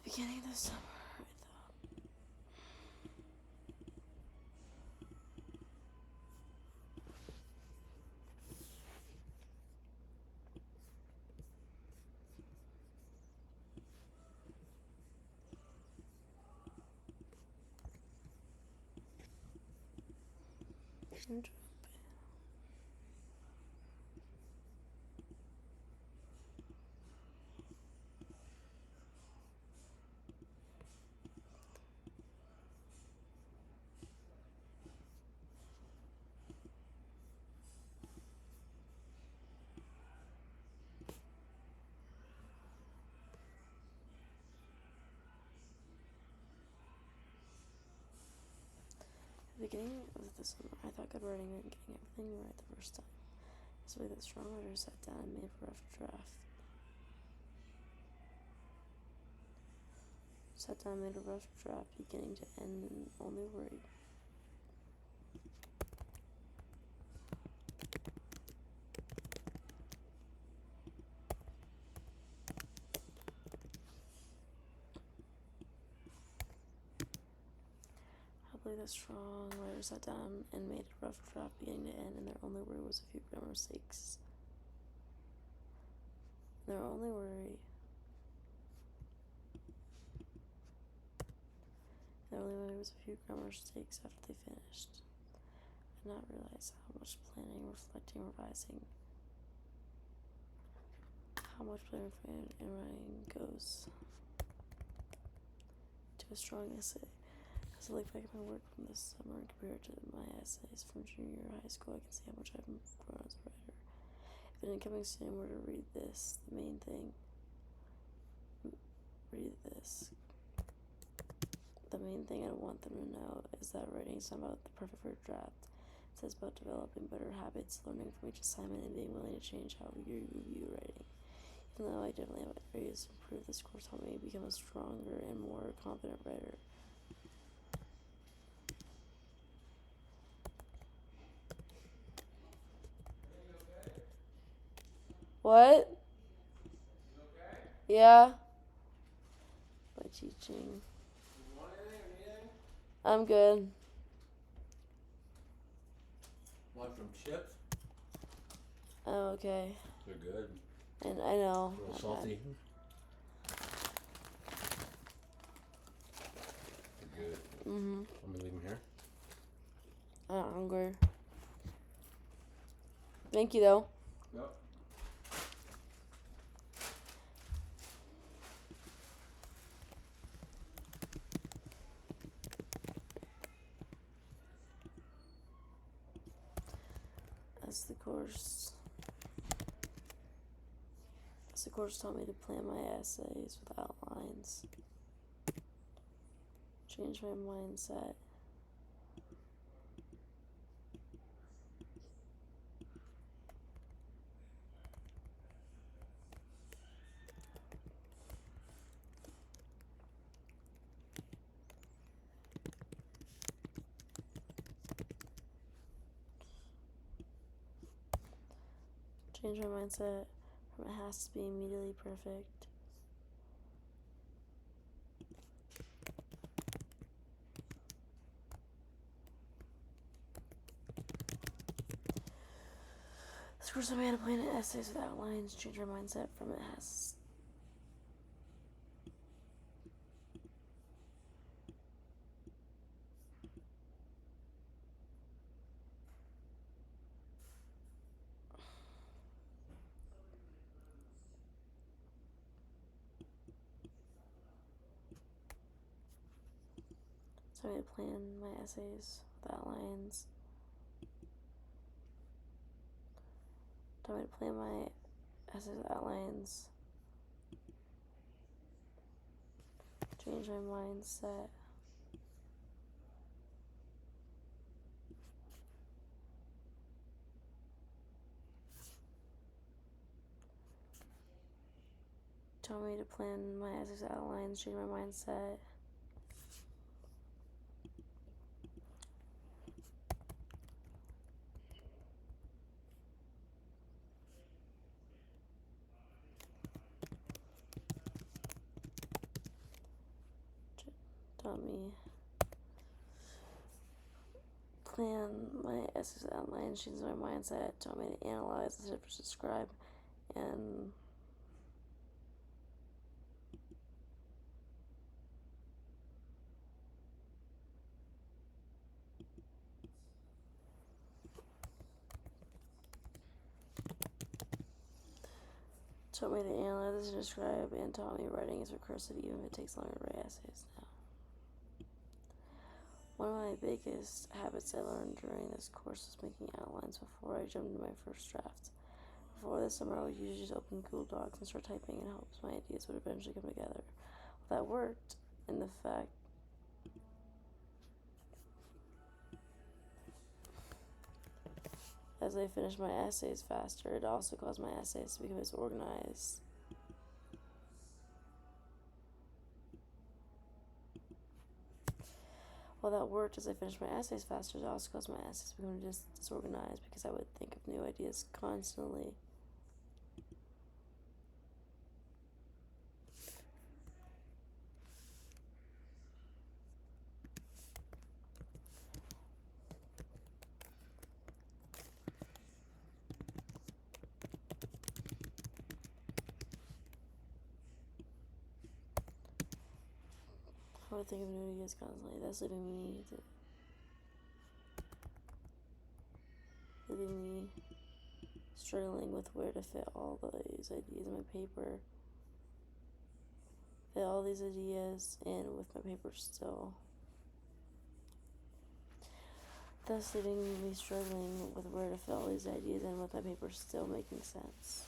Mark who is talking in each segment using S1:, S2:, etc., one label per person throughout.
S1: beginning of the summer, I thought. At the beginning of the summer, I thought good writing meant getting everything right the first time. This way, that strong writer sat down and made a rough draft. Beginning to end, and only worried. Happily, the strong writer sat down and made a rough draft, beginning to end, and their only worry was a few grammar mistakes. Their only worry was a few grammar mistakes after they finished. I did not realize how much planning, reflecting, revising, and writing goes to a strong essay. As I look back at my work from this summer and compare it to my essays from junior year high school, I can see how much I've grown as a writer. If an incoming student were to read this, the main thing I want them to know is that writing is not about the perfect first draft. It's about developing better habits, learning from each assignment, and being willing to change how you view writing. Even though I definitely have areas to improve, this course helped me become a stronger and more confident writer. What? Yeah. By teaching. I'm good.
S2: Want some chips?
S1: Oh, okay.
S2: They're good.
S1: And I know.
S2: A little salty. They're good.
S1: Mm-hmm.
S2: I'm gonna leave them here.
S1: I'm not hungry. Thank you, though.
S2: Yep.
S1: As the course taught me to plan my essays with outlines, change my mindset, from it has to be immediately perfect. This course taught me how to plan essays with outlines, change my mindset from it has. Taught me to plan my essays with outlines. Taught me to plan my essays with outlines. Change my mindset. Taught me to plan my essays with outlines, change my mindset. taught me plan my essays outline, changes my mindset, taught me to analyze instead of just describe, and taught me to analyze and describe, and taught me writing is recursive even if it takes longer to write essays now. One of my biggest habits I learned during this course was making outlines before I jumped into my first draft. Before this summer, I would usually just open Google Docs and start typing in hopes my ideas would eventually come together. Well, that worked, and the fact as I finished my essays faster, it also caused my essays to become disorganized. While that worked as I finished my essays faster, it also caused my essays to become disorganized because I would think of new ideas constantly. I would think of new ideas constantly. That's leaving me struggling with where to fit all these ideas in my paper. Fit all these ideas in with my paper still. Thus leaving me struggling with where to fit all these ideas in with my paper still making sense.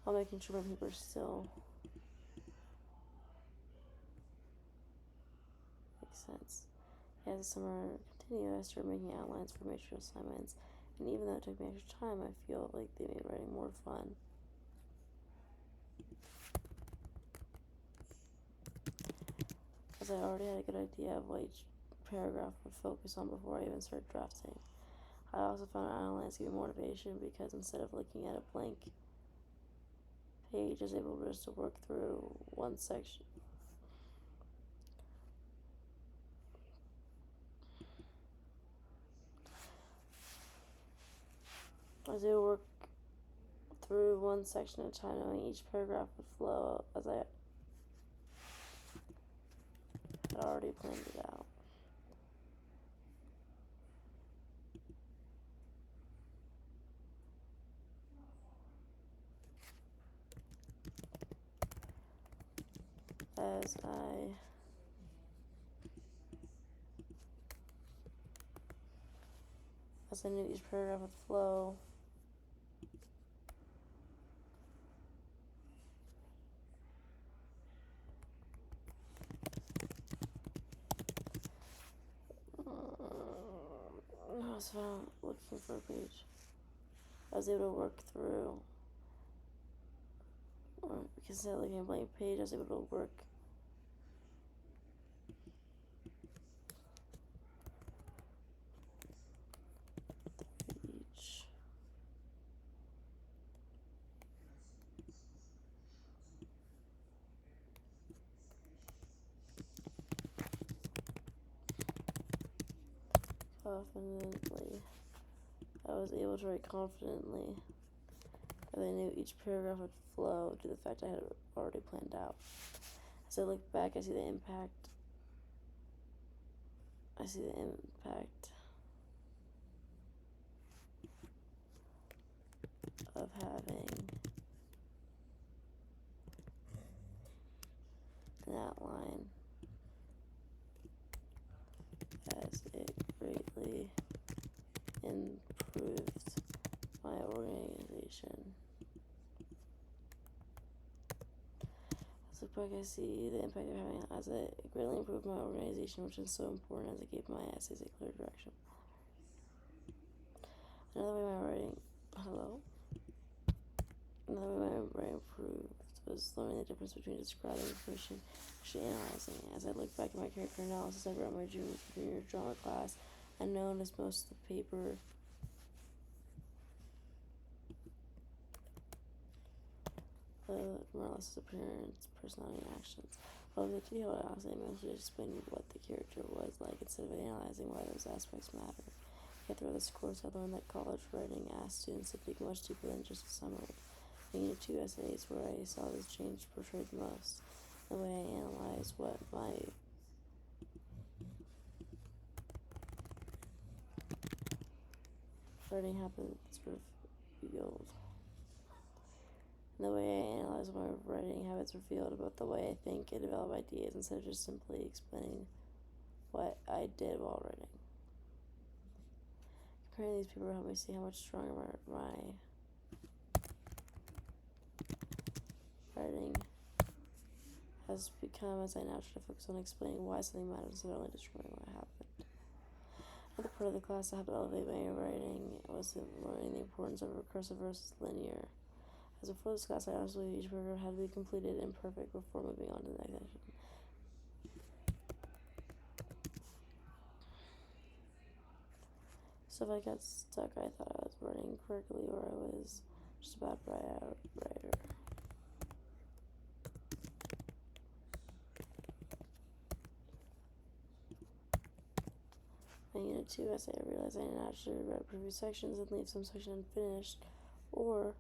S1: While making sure my paper still makes sense. As the summer continued, I started making outlines for major assignments, and even though it took me extra time, I feel like they made writing more fun. As I already had a good idea of what each paragraph would focus on before I even started drafting. I also found outlines gave me motivation because instead of looking at a blank page, I was able just to work through one section. I was able to work through one section at a time, knowing each paragraph would flow as I had already planned it out. As I knew each paragraph would flow, I was looking for a page. I was able to work through, because instead of looking at a blank page, I was able to work each. Confidently. I was able to write confidently, as I knew each paragraph would flow due to the fact I had it already planned out. As I look back, I see the impact of having an outline, as it greatly improved my organization. As I look back, I see the impact of having as it greatly improved my organization, which is so important as it gave my essays a clear direction. Another way my writing improved was learning the difference between describing information and actually analyzing it. As I look back at my character analysis I wrote in my junior drama class, I noticed most of the paper more or less his appearance, personality, and actions. While the detailed analysis, I mostly explained what the character was like instead of analyzing why those aspects matter. Yet throughout this course, I learned that college writing asks students to think much deeper than just a summary. In Unit 2 essays where I saw this change portrayed the most, the way I analyzed what my writing habits revealed. The way I analyze my writing habits revealed about the way I think and develop ideas instead of just simply explaining what I did while writing. Comparing these people helped me see how much stronger my writing has become as I now try to focus on explaining why something matters instead of only describing what happened. Another part of the class that helped elevate my writing was learning the importance of recursive versus linear. As before this class, I honestly believe each paragraph had to be completed and perfect before moving on to the next section. So if I got stuck, I thought I was writing correctly or I was just a bad writer. In Unit 2 essay, I realized I naturally read previous sections and leave some section unfinished, or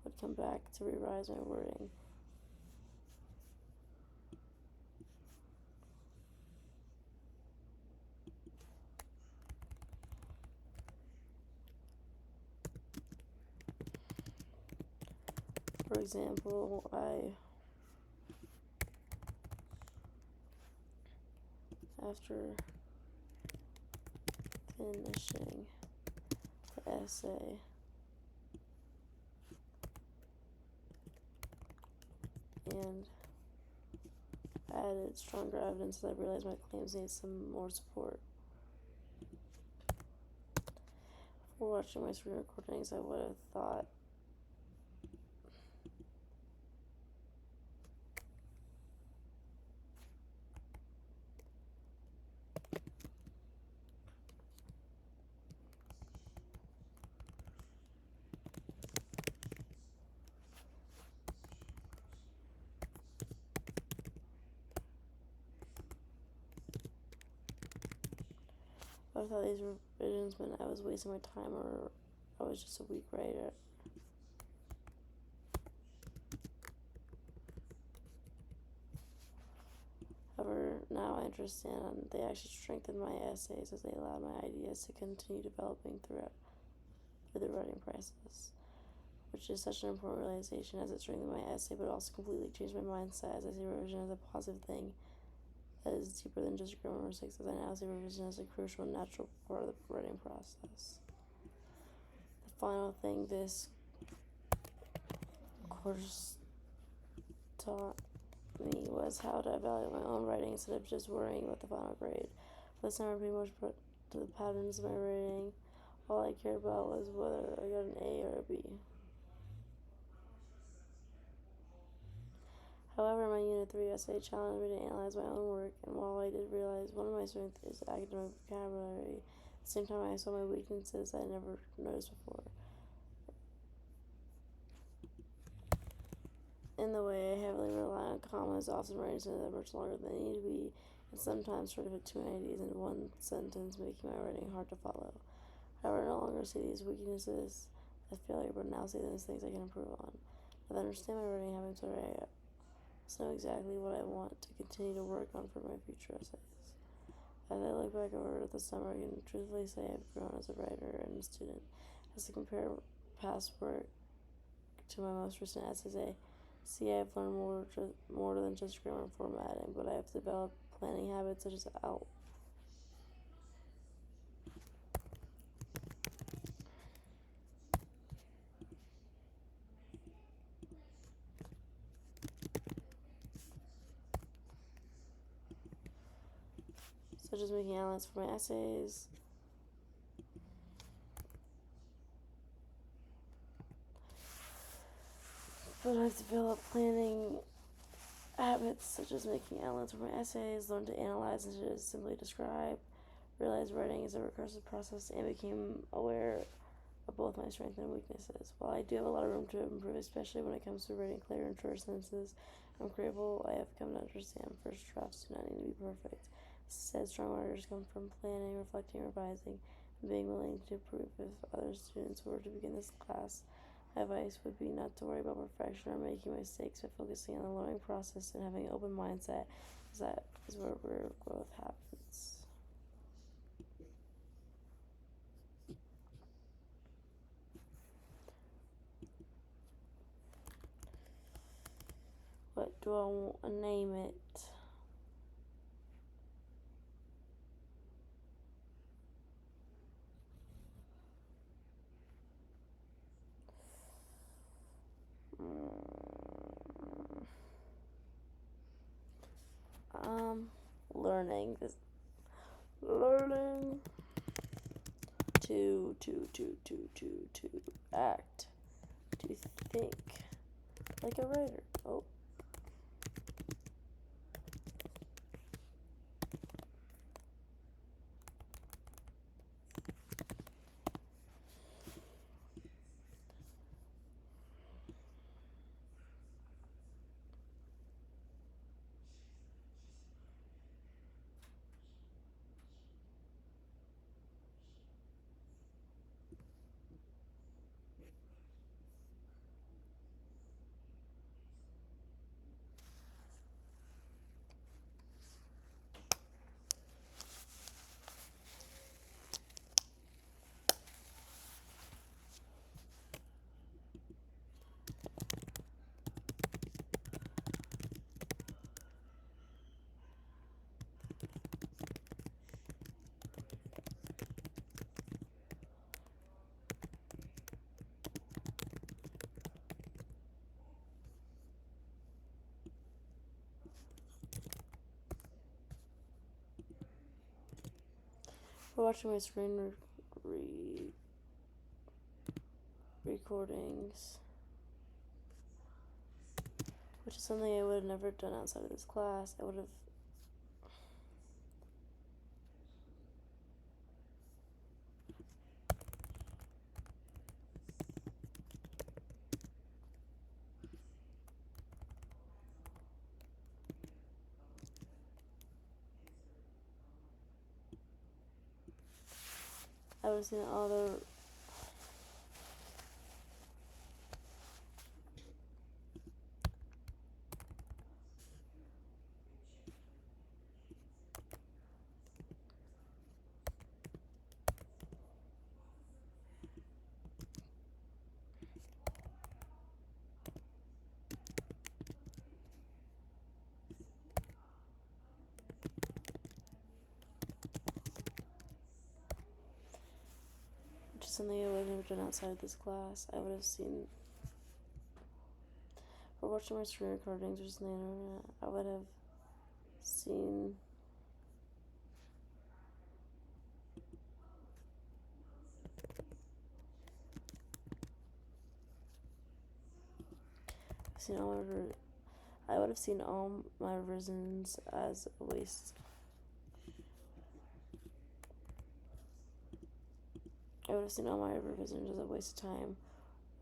S1: would come back to revise my wording. For example, after finishing the essay, and added stronger evidence that I realized my claims needed some more support. Before watching my screen recordings, I would have thought these revisions meant I was wasting my time or I was just a weak writer. However, now I understand they actually strengthened my essays as they allowed my ideas to continue developing through the writing process, which is such an important realization as it strengthened my essay but also completely changed my mindset as I see revision as a positive thing that is deeper than just grammar mistakes, as I now see revision as a crucial and natural part of the writing process. The final thing this course taught me was how to evaluate my own writing instead of just worrying about the final grade. For this time, I pretty much put to the patterns of my writing. All I cared about was whether I got an A or a B. However, my Unit 3 essay challenged me to analyze my own work, and while I did realize one of my strengths is academic vocabulary, at the same time I saw my weaknesses I never noticed before. In the way I heavily rely on commas, often writing sentences much longer than they need to be, and sometimes try to fit too many ideas into one sentence, making my writing hard to follow. However, I no longer see these weaknesses as failure, but now see them as things I can improve on. Now that I understand my writing habits, I know exactly what I want to continue to work on for my future essays. As I look back over the summer, I can truthfully say I've grown as a writer and a student. As I compare past work to my most recent essays, I see I've learned more than just grammar and formatting, but I have developed planning habits such as making outlines for my essays, But I've developed planning habits such as making outlines for my essays, learned to analyze instead of simply describe, realized writing is a recursive process, and became aware of both my strengths and weaknesses. While I do have a lot of room to improve, especially when it comes to writing clear and short sentences, I'm grateful I have come to understand first drafts do not need to be perfect. Instead, strong writers come from planning, reflecting, revising, and being willing to improve. If other students were to begin this class, my advice would be not to worry about perfection or making mistakes, but focusing on the learning process and having an open mindset, because that is where real growth happens. What do I want to name it? Learning this, learning to act, to think like a writer. Oh. For watching my screen recordings, which is something I would have never done outside of this class. I would have seen all the which is something I would have never done outside of this class. I would have seen for watching my screen recordings or something on the internet. I would have seen I would have seen all my revisions as a waste. I would have seen all my revisions as a waste of time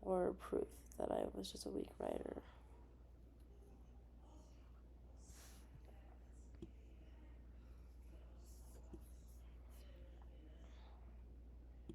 S1: or proof that I was just a weak writer.